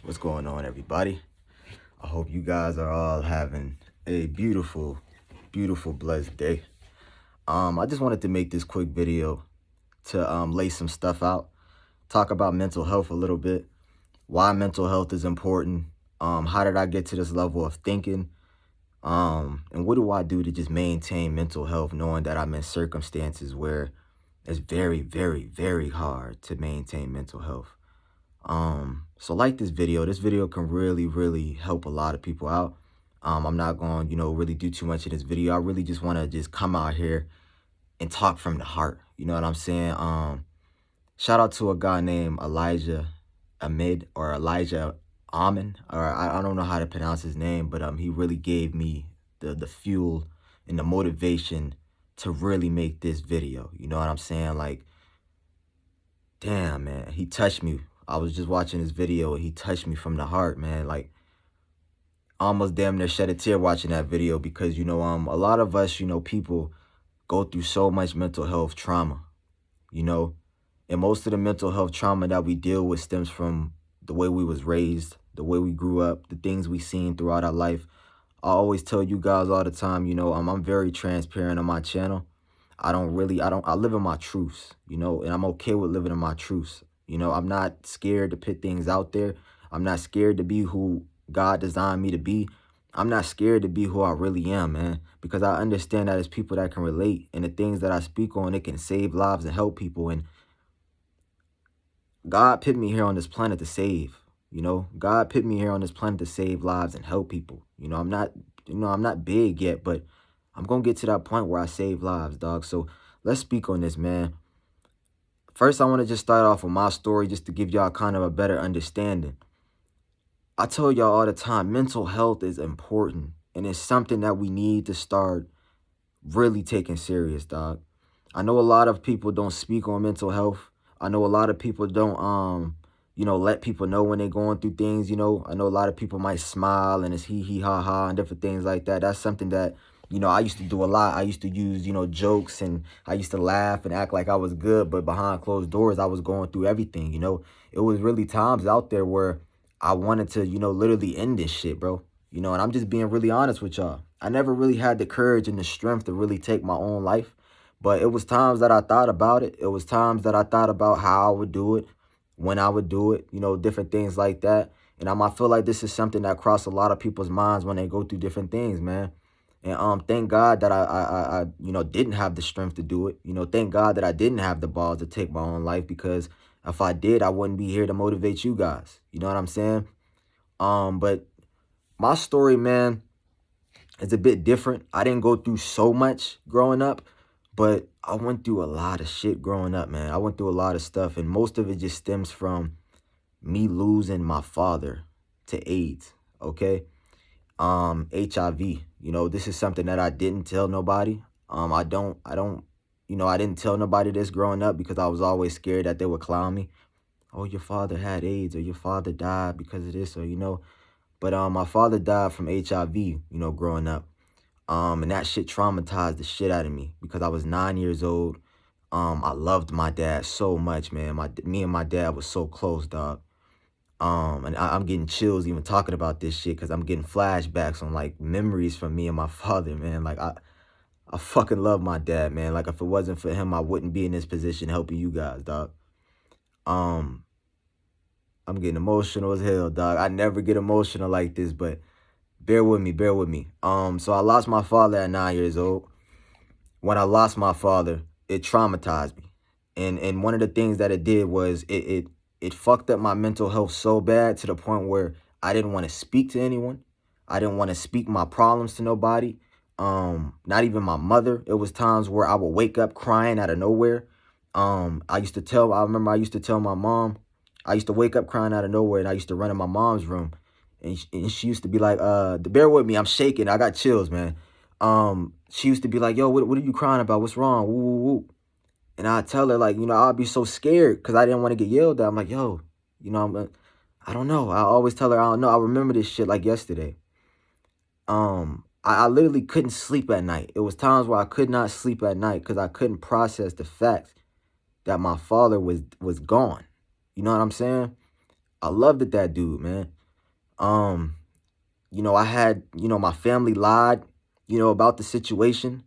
What's going on, everybody? I hope you guys are all having a beautiful, blessed day. I just wanted to make this quick video to lay some stuff out, talk about mental health a little bit, why mental health is important, how did I get to this level of thinking, and what do I do to just maintain mental health, knowing that I'm in circumstances where it's very, very hard to maintain mental health. So like this video can really help a lot of people out. I'm not going, really do too much in this video. I really just want to just come out here and talk from the heart. You know what I'm saying? Shout out to a guy named Elijah Amin, or I don't know how to pronounce his name, but he really gave me the fuel and the motivation to really make this video. You know what I'm saying? Like, damn, man, he touched me. I was just watching this video and he touched me from the heart, man. Like, I almost damn near shed a tear watching that video because, a lot of us, people go through so much mental health trauma, and most of the mental health trauma that we deal with stems from the way we was raised, the way we grew up, the things we seen throughout our life. I always tell you guys all the time, I'm very transparent on my channel. I live in my truths, and I'm okay with living in my truths. I'm not scared to put things out there. I'm not scared to be who God designed me to be. I'm not scared to be who I really am, man, because I understand that it's people that can relate, and the things that I speak on, it can save lives and help people. And God put me here on this planet to save, God put me here on this planet to save lives and help people. I'm not big yet, but I'm going to get to that point where I save lives, dog. So let's speak on this, man. First, I want to just start off with my story just to give y'all kind of a better understanding. I tell y'all all the time, mental health is important, and it's something that we need to start really taking serious, dog. I know a lot of people don't speak on mental health. I know a lot of people don't, let people know when they're going through things, I know a lot of people might smile and it's hee ha ha and different things like that. That's something that, I used to do a lot. I used to use, jokes, and I used to laugh and act like I was good, but behind closed doors, I was going through everything, It was really times out there where I wanted to, literally end this shit, bro. And I'm just being really honest with y'all. I never really had the courage and the strength to really take my own life, but it was times that I thought about it. It was times that I thought about how I would do it, when I would do it, different things like that. And I feel like this is something that crossed a lot of people's minds when they go through different things, man. And thank God that I didn't have the strength to do it. Thank God that I didn't have the balls to take my own life, because if I did, I wouldn't be here to motivate you guys. You know what I'm saying? But my story, man, is a bit different. I didn't go through so much growing up, but I went through a lot of shit growing up, man. I went through a lot of stuff, and most of it just stems from me losing my father to AIDS, okay? HIV. This is something that I didn't tell nobody. I didn't tell nobody this growing up because I was always scared that they would clown me. Oh, your father had AIDS, or your father died because of this, or, But my father died from HIV, growing up. And that shit traumatized the shit out of me because I was 9 years old. I loved my dad so much, man. Me and my dad was so close, dog. And I'm getting chills even talking about this shit because I'm getting flashbacks on like memories from me and my father, man. Like I fucking love my dad, man. Like if it wasn't for him, I wouldn't be in this position helping you guys, dog. I'm getting emotional as hell, dog. I never get emotional like this, but bear with me, bear with me. So I lost my father at 9 years old. When I lost my father, it traumatized me. And one of the things that it did was it fucked up my mental health so bad to the point where I didn't want to speak to anyone. I didn't want to speak my problems to nobody. Not even my mother. It was times where I would wake up crying out of nowhere. I remember I used to tell my mom, I used to wake up crying out of nowhere, and I used to run in my mom's room. And she used to be like, bear with me, I'm shaking. I got chills, man. She used to be like, yo, what are you crying about? What's wrong? Woo, woo, woo. And I'd tell her, like, I'd be so scared because I didn't want to get yelled at. I'm like, yo, I don't know. I always tell her, I don't know. I remember this shit like yesterday. I literally couldn't sleep at night. It was times where I could not sleep at night because I couldn't process the fact that my father was gone. You know what I'm saying? I loved that dude, man. Um, I had, my family lied, about the situation.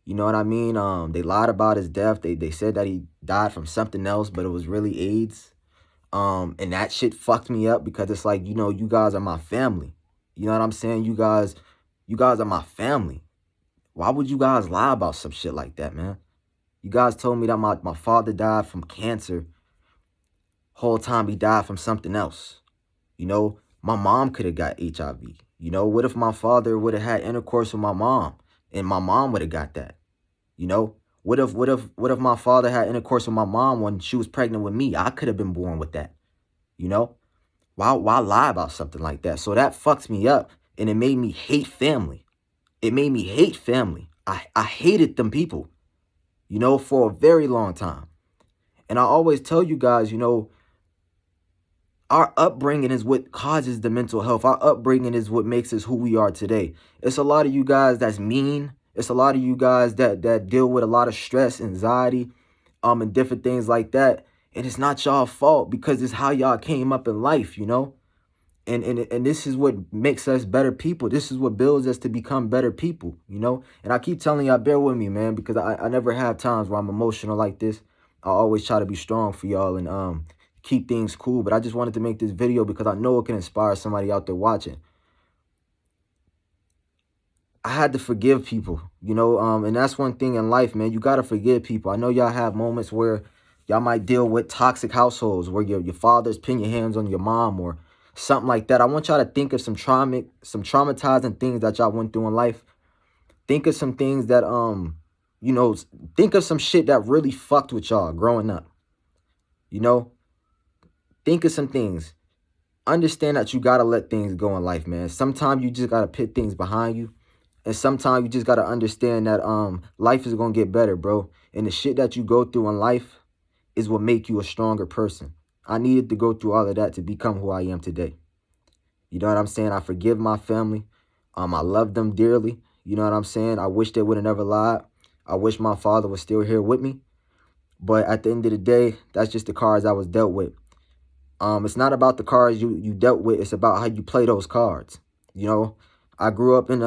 You know what I mean? They lied about his death. They said that he died from something else, but it was really AIDS. And that shit fucked me up because it's like, you guys are my family. You know what I'm saying? You guys are my family. Why would you guys lie about some shit like that, man? You guys told me that my father died from cancer. Whole time he died from something else. My mom could have got HIV. What if my father would have had intercourse with my mom and my mom would have got that? What if my father had intercourse with my mom when she was pregnant with me? I could have been born with that. You know? Why lie about something like that? So that fucks me up and it made me hate family. It made me hate family. I hated them people, for a very long time. And I always tell you guys, our upbringing is what causes the mental health. Our upbringing is what makes us who we are today. It's a lot of you guys that's mean. It's a lot of you guys that deal with a lot of stress, anxiety, and different things like that. And it's not y'all fault because it's how y'all came up in life, And this is what makes us better people. This is what builds us to become better people. And I keep telling y'all, bear with me, man, because I never have times where I'm emotional like this. I always try to be strong for y'all and keep things cool. But I just wanted to make this video because I know it can inspire somebody out there watching. I had to forgive people, and that's one thing in life, man. You got to forgive people. I know y'all have moments where y'all might deal with toxic households where your father's putting your hands on your mom or something like that. I want y'all to think of some traumatizing things that y'all went through in life. Think of some things that, think of some shit that really fucked with y'all growing up. Think of some things. Understand that you got to let things go in life, man. Sometimes you just got to put things behind you. And sometimes you just got to understand that life is going to get better, bro. And the shit that you go through in life is what make you a stronger person. I needed to go through all of that to become who I am today. You know what I'm saying? I forgive my family. I love them dearly. You know what I'm saying? I wish they would have never lied. I wish my father was still here with me. But at the end of the day, that's just the cards I was dealt with. It's not about the cards you dealt with. It's about how you play those cards. I grew up in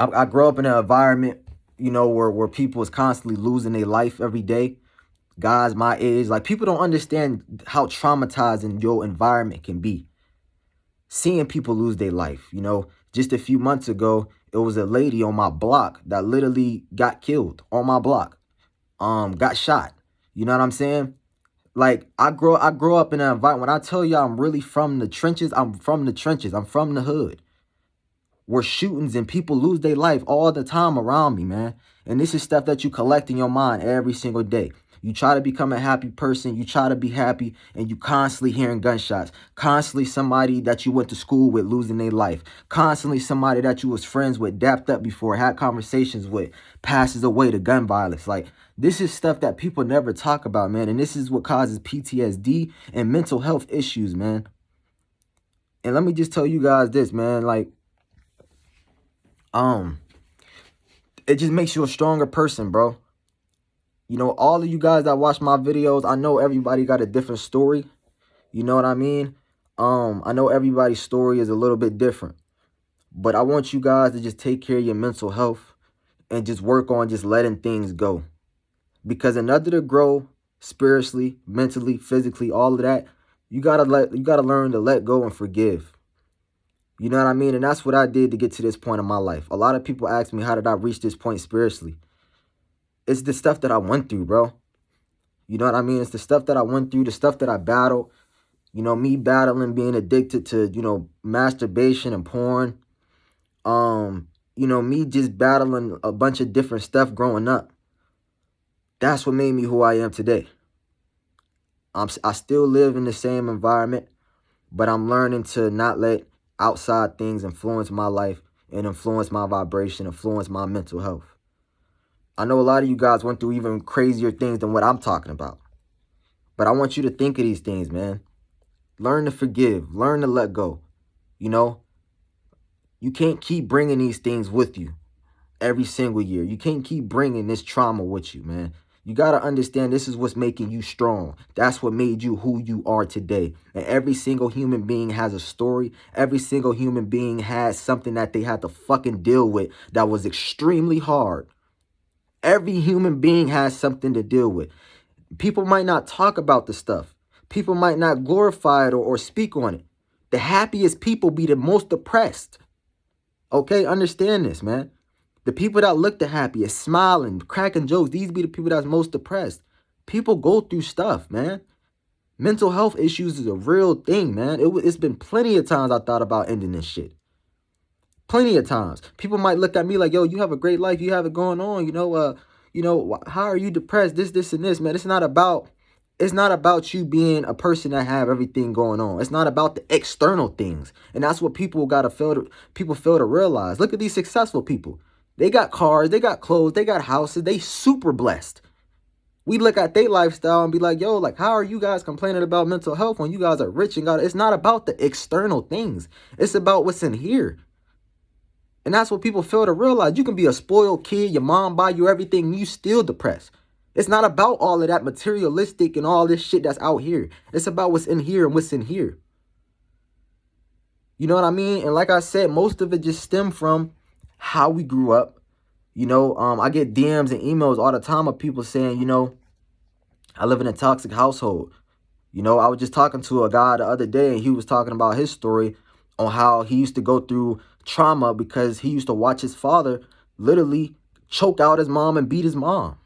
I grew up in an environment, where people is constantly losing their life every day. Guys my age, like people don't understand how traumatizing your environment can be. Seeing people lose their life, just a few months ago, it was a lady on my block that literally got killed on my block, got shot. You know what I'm saying? Like I grew up in an environment. When I tell you I'm really from the trenches, I'm from the trenches. I'm from the hood. Where shootings and people lose their life all the time around me, man. And this is stuff that you collect in your mind every single day. You try to become a happy person. You try to be happy and you constantly hearing gunshots. Constantly somebody that you went to school with losing their life. Constantly somebody that you was friends with, dapped up before, had conversations with, passes away to gun violence. Like, this is stuff that people never talk about, man. And this is what causes PTSD and mental health issues, man. And let me just tell you guys this, man. Like, it just makes you a stronger person, bro. All of you guys that watch my videos, I know everybody got a different story. You know what I mean? I know everybody's story is a little bit different. But I want you guys to just take care of your mental health and just work on just letting things go. Because in order to grow spiritually, mentally, physically, all of that, you gotta learn to let go and forgive. You know what I mean? And that's what I did to get to this point in my life. A lot of people ask me, how did I reach this point spiritually? It's the stuff that I went through, bro. You know what I mean? It's the stuff that I went through, the stuff that I battled. Me battling being addicted to, masturbation and porn. Me just battling a bunch of different stuff growing up. That's what made me who I am today. I still live in the same environment, but I'm learning to not let outside things influence my life and influence my vibration, influence my mental health. I know a lot of you guys went through even crazier things than what I'm talking about. But I want you to think of these things, man. Learn to forgive. Learn to let go. You can't keep bringing these things with you every single year. You can't keep bringing this trauma with you, man. You got to understand this is what's making you strong. That's what made you who you are today. And every single human being has a story. Every single human being has something that they had to fucking deal with that was extremely hard. Every human being has something to deal with. People might not talk about the stuff. People might not glorify it or speak on it. The happiest people be the most depressed. Okay, understand this, man. The people that look the happiest, smiling, cracking jokes, these be the people that's most depressed. People go through stuff, man. Mental health issues is a real thing, man. It's been plenty of times I thought about ending this shit. Plenty of times. People might look at me like, yo, you have a great life. You have it going on. How are you depressed? This, and this, man. It's not about you being a person that have everything going on. It's not about the external things. And that's what people fail to realize. Look at these successful people. They got cars, they got clothes, they got houses, they super blessed. We look at their lifestyle and be like, yo, like, how are you guys complaining about mental health when you guys are rich and got it? It's not about the external things. It's about what's in here. And that's what people fail to realize. You can be a spoiled kid, your mom buy you everything, and you still depressed. It's not about all of that materialistic and all this shit that's out here. It's about what's in here and what's in here. You know what I mean? And like I said, most of it just stem from how we grew up. I get DMs and emails all the time of people saying, I live in a toxic household. I was just talking to a guy the other day, and he was talking about his story on how he used to go through trauma because he used to watch his father literally choke out his mom and beat his mom.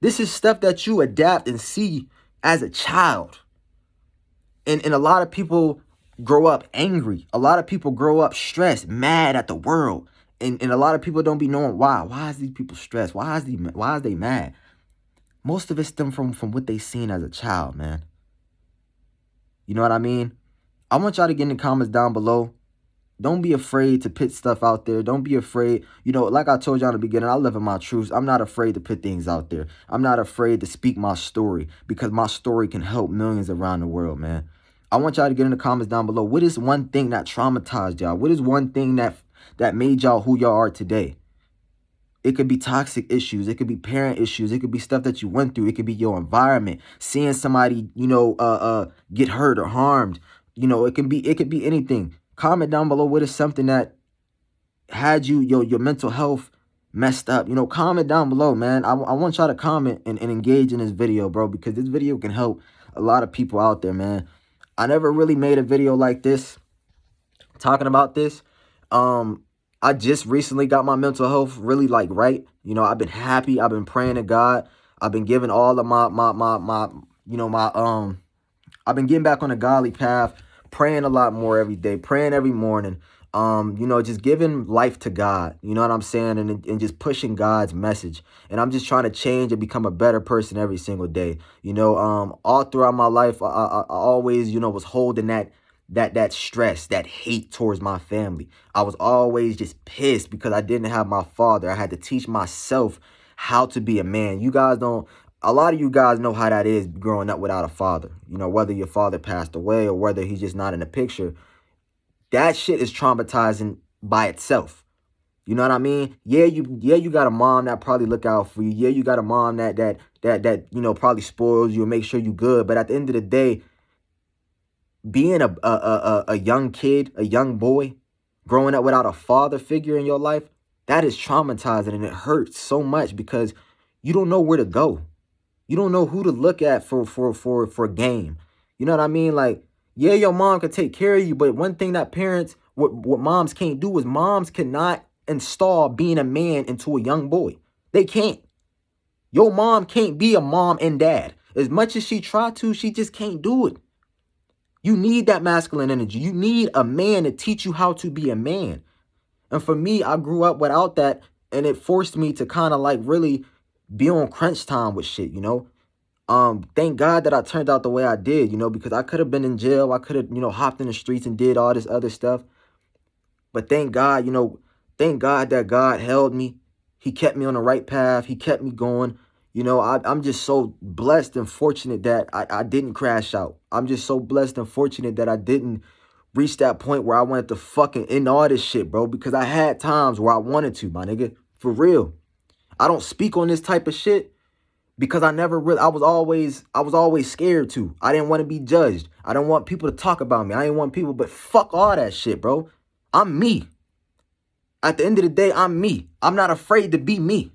This is stuff that you adapt and see as a child. And a lot of people grow up angry. A lot of people grow up stressed, mad at the world. And a lot of people don't be knowing why. Why is these people stressed? Why is they mad? Most of it stem from what they seen as a child, man. You know what I mean? I want y'all to get in the comments down below. Don't be afraid to put stuff out there. Don't be afraid. Like I told y'all in the beginning, I live in my truths. I'm not afraid to put things out there. I'm not afraid to speak my story because my story can help millions around the world, man. I want y'all to get in the comments down below. What is one thing that traumatized y'all? What is one thing that made y'all who y'all are today? It could be toxic issues. It could be parent issues. It could be stuff that you went through. It could be your environment. Seeing somebody, get hurt or harmed. It could be anything. Comment down below what is something that had your mental health messed up. Comment down below, man. I want y'all to comment and engage in this video, bro, because this video can help a lot of people out there, man. I never really made a video like this talking about this. I just recently got my mental health really right. I've been happy. I've been praying to God. I've been giving all of I've been getting back on a godly path, praying a lot more every day, praying every morning. Just giving life to God, you know what I'm saying? And just pushing God's message. And I'm just trying to change and become a better person every single day. All throughout my life, I always, was holding that stress, that hate towards my family. I was always just pissed because I didn't have my father. I had to teach myself how to be a man. A lot of you guys know how that is growing up without a father. Whether your father passed away or whether he's just not in the picture. That shit is traumatizing by itself. You know what I mean? Yeah, you got a mom that probably look out for you. Yeah, you got a mom that probably spoils you and make sure you good. But at the end of the day, being a young kid, a young boy, growing up without a father figure in your life, that is traumatizing, and it hurts so much because you don't know where to go. You don't know who to look at for game. You know what I mean? Like, yeah, your mom can take care of you, but one thing that what moms can't do is moms cannot install being a man into a young boy. They can't. Your mom can't be a mom and dad. As much as she tried to, she just can't do it. You need that masculine energy. You need a man to teach you how to be a man. And for me, I grew up without that, and it forced me to kind of really be on crunch time with shit, Thank God that I turned out the way I did, because I could have been in jail. I could have, hopped in the streets and did all this other stuff. But thank God, that God held me. He kept me on the right path. He kept me going. I'm just so blessed and fortunate that I didn't crash out. I'm just so blessed and fortunate that I didn't reach that point where I wanted to fucking end all this shit, bro. Because I had times where I wanted to, my nigga. For real. I don't speak on this type of shit because I was always scared to. I didn't want to be judged. I didn't want people to talk about me. I didn't want people, but fuck all that shit, bro. I'm me. At the end of the day, I'm me. I'm not afraid to be me.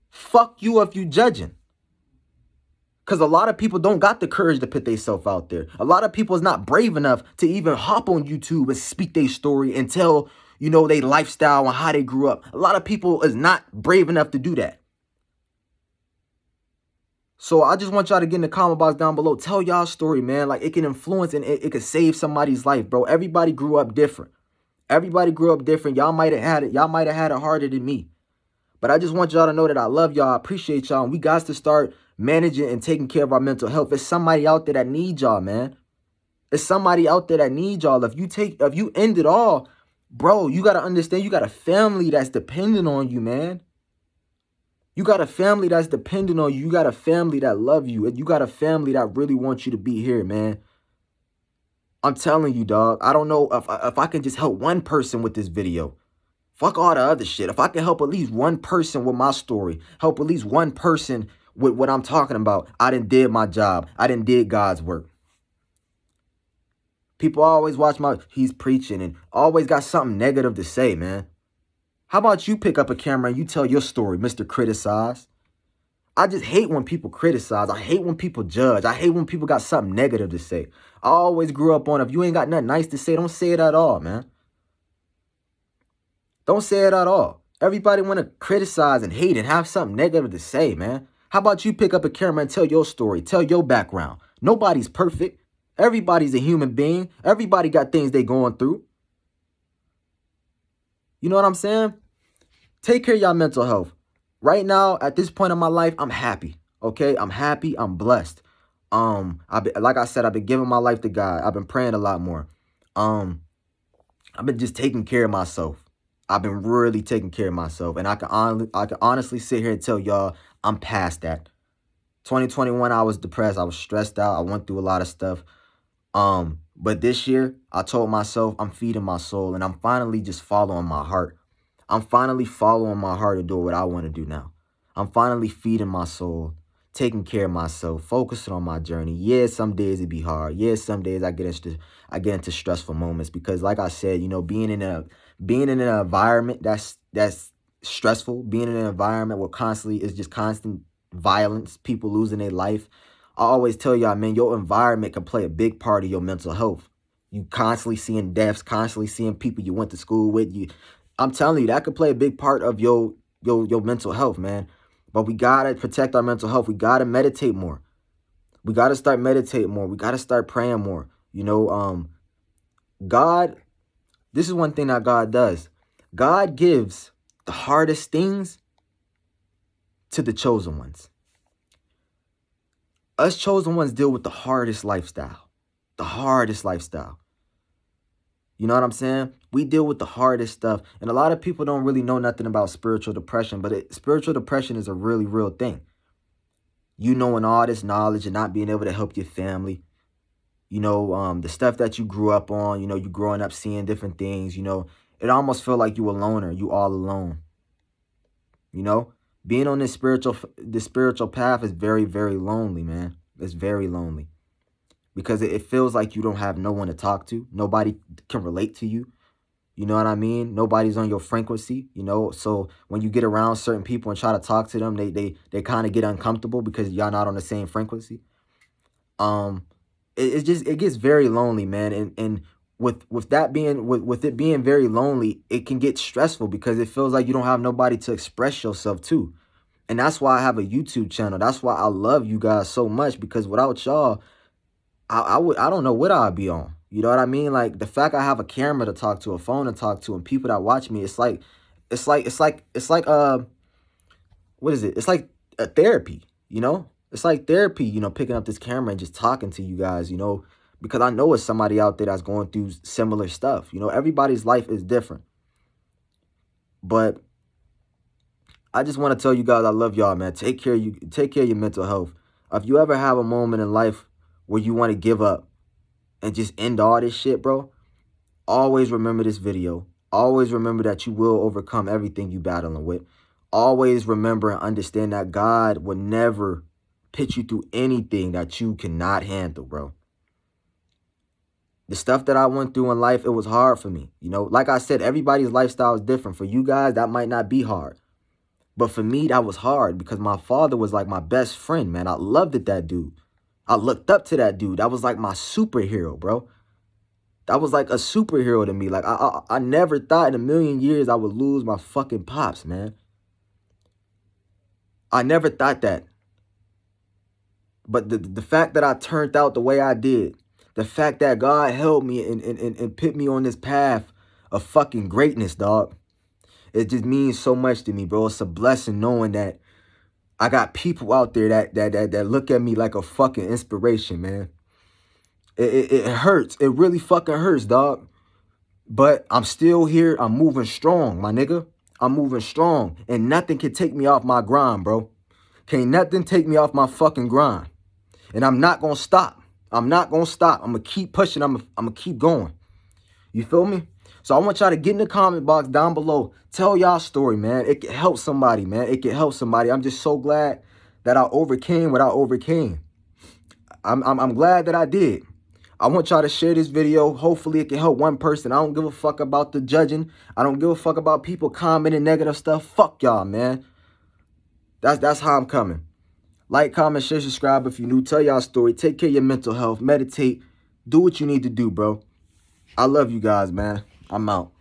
Fuck you if you judging. Because a lot of people don't got the courage to put themselves out there. A lot of people is not brave enough to even hop on YouTube and speak their story and tell, you know, their lifestyle and how they grew up. A lot of people is not brave enough to do that. So I just want y'all to get in the comment box down below. Tell y'all story, man. Like, it can influence and it could save somebody's life, bro. Everybody grew up different. Everybody grew up different. Y'all might have had it. Y'all might have had it harder than me. But I just want y'all to know that I love y'all. I appreciate y'all. And we got to start managing and taking care of our mental health. There's somebody out there that needs y'all, man. There's somebody out there that needs y'all. If you end it all, bro, you got to understand you got a family that's dependent on you, man. You got a family that's dependent on you. You got a family that love you. And you got a family that really wants you to be here, man. I'm telling you, dog. I don't know if I can just help one person with this video. Fuck all the other shit. If I can help at least one person with my story, help at least one person with what I'm talking about, I done did my job. I done did God's work. People always watch he's preaching and always got something negative to say, man. How about you pick up a camera and you tell your story, Mr. Criticize? I just hate when people criticize. I hate when people judge. I hate when people got something negative to say. I always grew up on, if you ain't got nothing nice to say, don't say it at all, man. Don't say it at all. Everybody want to criticize and hate and have something negative to say, man. How about you pick up a camera and tell your story, tell your background? Nobody's perfect. Everybody's a human being. Everybody got things they going through. You know what I'm saying? Take care of y'all mental health. Right now, at this point in my life, I'm happy. Okay? I'm happy. I'm blessed. Like I said, I've been giving my life to God. I've been praying a lot more. I've been just taking care of myself. I've been really taking care of myself. And I can honestly sit here and tell y'all I'm past that. 2021, I was depressed. I was stressed out. I went through a lot of stuff. But this year, I told myself I'm feeding my soul. And I'm finally just following my heart. I'm finally following my heart to do what I want to do now. I'm finally feeding my soul, taking care of myself, focusing on my journey. Yeah, some days it be hard. Yeah, some days I get into stressful moments because, like I said, you know, being in an environment that's stressful, being in an environment where is just constant violence, people losing their life. I always tell y'all, man, your environment can play a big part of your mental health. You constantly seeing deaths, constantly seeing people you went to school with. I'm telling you, that could play a big part of your mental health, man. But we got to protect our mental health. We got to meditate more. We got to start meditating more. We got to start praying more. You know, God, this is one thing that God does. God gives the hardest things to the chosen ones. Us chosen ones deal with the hardest lifestyle. The hardest lifestyle. You know what I'm saying? We deal with the hardest stuff. And a lot of people don't really know nothing about spiritual depression. But spiritual depression is a really real thing. You knowing all this knowledge and not being able to help your family. You know, the stuff that you grew up on. You know, you growing up seeing different things. You know, it almost feel like you a loner. You all alone. You know, being on this spiritual path is very, very lonely, man. It's very lonely. Because it feels like you don't have no one to talk to. Nobody can relate to you. You know what I mean? Nobody's on your frequency, you know? So when you get around certain people and try to talk to them, they kind of get uncomfortable because y'all not on the same frequency. It gets very lonely, man. And with it being very lonely, it can get stressful because it feels like you don't have nobody to express yourself to. And that's why I have a YouTube channel. That's why I love you guys so much, because without y'all, I don't know what I'd be on. You know what I mean? Like, the fact I have a camera to talk to, a phone to talk to, and people that watch me, it's like what is it? It's like a therapy, you know? It's like therapy, you know, picking up this camera and just talking to you guys, you know, because I know it's somebody out there that's going through similar stuff. You know, everybody's life is different. But I just want to tell you guys I love y'all, man. Take care of your mental health. If you ever have a moment in life where you want to give up and just end all this shit, bro, always remember this video. Always remember that you will overcome everything you battling with. Always remember and understand that God will never put you through anything that you cannot handle, bro. The stuff that I went through in life, it was hard for me. You know, like I said, everybody's lifestyle is different. For you guys, that might not be hard. But for me, that was hard because my father was like my best friend, man. I loved it, that dude. I looked up to that dude. That was like my superhero, bro. That was like a superhero to me. Like, I never thought in a million years I would lose my fucking pops, man. I never thought that. But the fact that I turned out the way I did, the fact that God helped me and put me on this path of fucking greatness, dog, it just means so much to me, bro. It's a blessing knowing that I got people out there that look at me like a fucking inspiration, man. It hurts. It really fucking hurts, dog. But I'm still here. I'm moving strong, my nigga. I'm moving strong. And nothing can take me off my grind, bro. Can't nothing take me off my fucking grind. And I'm not going to stop. I'm not going to stop. I'm going to keep pushing. I'm going to keep going. You feel me? So I want y'all to get in the comment box down below. Tell y'all story, man. It can help somebody, man. It can help somebody. I'm just so glad that I overcame what I overcame. I'm glad that I did. I want y'all to share this video. Hopefully it can help one person. I don't give a fuck about the judging. I don't give a fuck about people commenting negative stuff. Fuck y'all, man. That's how I'm coming. Like, comment, share, subscribe if you're new. Tell y'all story. Take care of your mental health. Meditate. Do what you need to do, bro. I love you guys, man. I'm out.